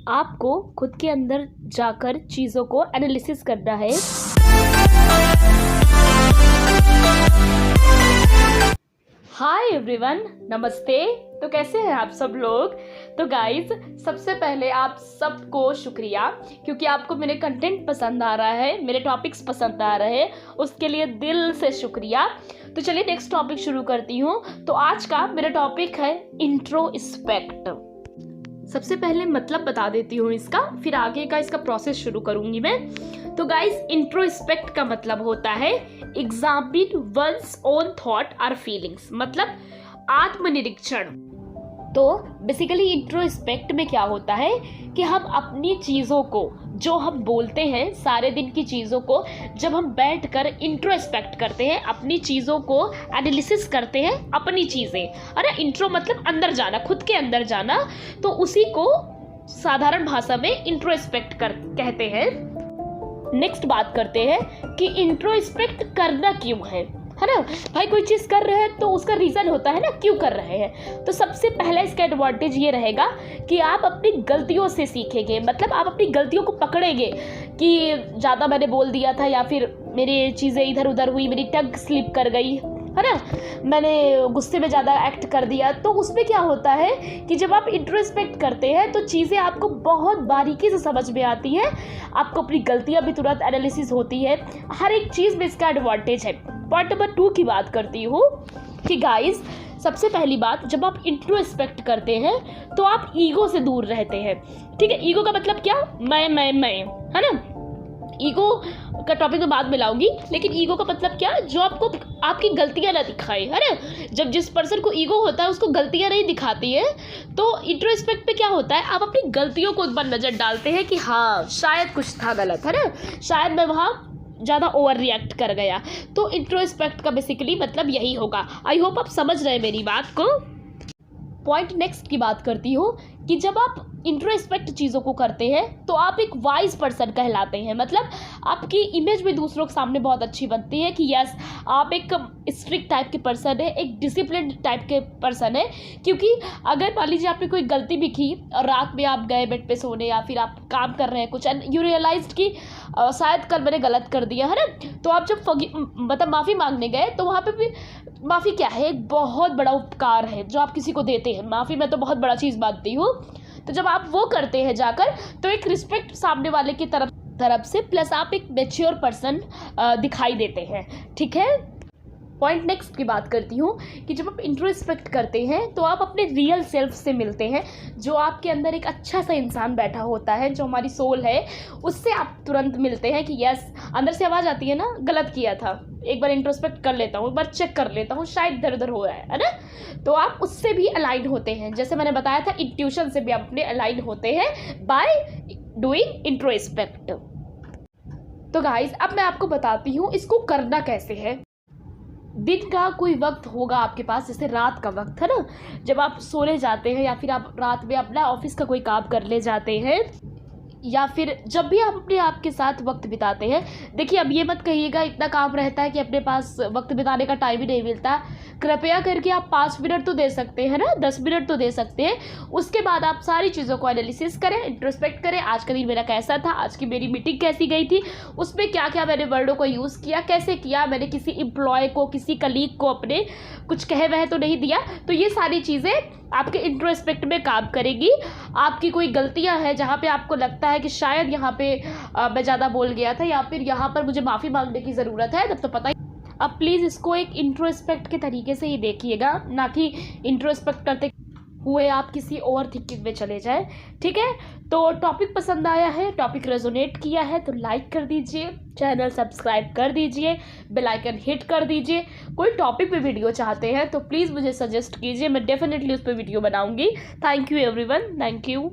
आपको खुद के अंदर जाकर चीज़ों को एनालिसिस करना है। हाय एवरीवन, नमस्ते। तो कैसे हैं आप सब लोग? तो गाइज, सबसे पहले आप सबको शुक्रिया, क्योंकि आपको मेरे कंटेंट पसंद आ रहा है, मेरे टॉपिक्स पसंद आ रहे हैं, उसके लिए दिल से शुक्रिया। तो चलिए नेक्स्ट टॉपिक शुरू करती हूँ। तो आज का मेरा टॉपिक है इंट्रोस्पेक्ट। सबसे पहले मतलब बता देती हूँ इसका, फिर आगे का इसका प्रोसेस शुरू करूँगी मैं। तो गाइज, इंट्रोस्पेक्ट का मतलब होता है एग्जामिन वंस ओन थॉट और फीलिंग्स, मतलब आत्मनिरीक्षण। तो बेसिकली इंट्रोस्पेक्ट में क्या होता है कि हम अपनी चीज़ों को, जो हम बोलते हैं सारे दिन की चीज़ों को, जब हम बैठकर इंट्रोस्पेक्ट करते हैं, अपनी चीज़ों को एनालिसिस करते हैं, अपनी चीज़ें, अरे इंट्रो मतलब अंदर जाना, खुद के अंदर जाना, तो उसी को साधारण भाषा में इंट्रोस्पेक्ट कहते हैं। नेक्स्ट बात करते हैं कि इंट्रोस्पेक्ट करना क्यों है ना। भाई कोई चीज़ कर रहे हैं तो उसका रीज़न होता है ना, क्यों कर रहे हैं। तो सबसे पहला इसका एडवांटेज ये रहेगा कि आप अपनी गलतियों से सीखेंगे, मतलब आप अपनी गलतियों को पकड़ेंगे कि ज़्यादा मैंने बोल दिया था, या फिर मेरी चीज़ें इधर उधर हुई, मेरी टंग स्लिप कर गई है ना, मैंने गुस्से में ज़्यादा एक्ट कर दिया। तो उसमें क्या होता है कि जब आप इंट्रोस्पेक्ट करते हैं तो चीज़ें आपको बहुत बारीकी से समझ में आती है, आपको अपनी गलतियाँ भी तुरंत एनालिसिस होती है, हर एक चीज़ में इसका एडवांटेज है। पॉइंट नंबर 2 की बात करती हूँ कि गाइस, सबसे पहली बात, जब आप इंट्रोस्पेक्ट करते हैं तो आप ईगो से दूर रहते हैं। ठीक है, ईगो का मतलब क्या? मैं है ना। ईगो का टॉपिक मैं बाद में लाऊंगी, लेकिन ईगो का मतलब क्या? जो आपको आपकी गलतियां ना दिखाए, है ना। जब जिस पर्सन को ईगो होता है उसको गलतियां नहीं दिखाती है। तो इंट्रोस्पेक्ट पे क्या होता है, आप अपनी गलतियों को एक बार नज़र डालते हैं कि हाँ शायद कुछ था गलत, है ना, शायद मैं वहाँ ज़्यादा ओवर रिएक्ट कर गया। तो इंट्रोस्पेक्ट का बेसिकली मतलब यही होगा। आई होप आप समझ रहे हैं मेरी बात को। पॉइंट नेक्स्ट की बात करती हूँ कि जब आप इंट्रोस्पेक्ट चीज़ों को करते हैं तो आप एक वाइज पर्सन कहलाते हैं, मतलब आपकी इमेज भी दूसरों के सामने बहुत अच्छी बनती है कि यस आप एक स्ट्रिक्ट टाइप के पर्सन है, एक डिसिप्लिन टाइप के पर्सन है। क्योंकि अगर मान लीजिए आपने कोई गलती भी की और रात में आप गए बेड पे सोने, या फिर आप काम कर रहे हैं कुछ एंड यू रियलाइज्ड कि शायद कल मैंने गलत कर दिया, है ना, तो आप जब मतलब माफ़ी मांगने गए तो वहाँ पे भी माफ़ी क्या है, एक बहुत बड़ा उपकार है जो आप किसी को देते हैं। माफ़ी मैं तो बहुत बड़ा चीज़ मानती हूँ। तो जब आप वो करते हैं जाकर, तो एक रिस्पेक्ट सामने वाले की तरफ से, प्लस आप एक मैच्योर पर्सन दिखाई देते हैं। ठीक है। पॉइंट नेक्स्ट की बात करती हूँ कि जब आप इंट्रोस्पेक्ट करते हैं तो आप अपने रियल सेल्फ से मिलते हैं, जो आपके अंदर एक अच्छा सा इंसान बैठा होता है, जो हमारी सोल है, उससे आप तुरंत मिलते हैं कि यस, अंदर से आवाज़ आती है ना, गलत किया था, एक बार इंट्रोस्पेक्ट कर लेता हूँ, एक बार चेक कर लेता हूँ, शायद इधर उधर हो रहा है ना। तो आप उससे भी अलाइन होते हैं, जैसे मैंने बताया था इंट्यूशन से भी आप अपने अलाइन होते हैं बाय डूइंग इंट्रोस्पेक्ट। तो गाइज, अब मैं आपको बताती हूँ इसको करना कैसे है। दिन का कोई वक्त होगा आपके पास, जैसे रात का वक्त है ना, जब आप सोने जाते हैं, या फिर आप रात में अपना ऑफिस का कोई काम कर ले जाते हैं, या फिर जब भी आप अपने आप के साथ वक्त बिताते हैं। देखिए, अब ये मत कहिएगा इतना काम रहता है कि अपने पास वक्त बिताने का टाइम ही नहीं मिलता। कृपया करके आप 5 मिनट तो दे सकते हैं ना, 10 मिनट तो दे सकते हैं। उसके बाद आप सारी चीज़ों को एनालिसिस करें, इंट्रोस्पेक्ट करें। आज का दिन मेरा कैसा था, आज की मेरी मीटिंग कैसी गई थी, उसमें क्या क्या मैंने वर्डों को यूज़ किया, कैसे किया, मैंने किसी एम्प्लॉय को, किसी कलीग को अपने कुछ कहे वह तो नहीं दिया। तो ये सारी चीज़ें आपके इंट्रोस्पेक्ट में काम करेगी। आपकी कोई गलतियां हैं जहाँ पे आपको लगता है कि शायद यहाँ पे मैं ज़्यादा बोल गया था, या फिर यहाँ पर मुझे माफ़ी मांगने की ज़रूरत है, तब तो पता ही। अब प्लीज़ इसको एक इंट्रोस्पेक्ट के तरीके से ही देखिएगा, ना कि इंट्रोस्पेक्ट करते हुए आप किसी और थिंकिंग में चले जाएं। ठीक है। तो टॉपिक पसंद आया है, टॉपिक रेजोनेट किया है तो लाइक कर दीजिए, चैनल सब्सक्राइब कर दीजिए, बेल आइकन हिट कर दीजिए। कोई टॉपिक पे वीडियो चाहते हैं तो प्लीज़ मुझे सजेस्ट कीजिए, मैं डेफिनेटली उस पर वीडियो बनाऊंगी। Thank you everyone, thank you.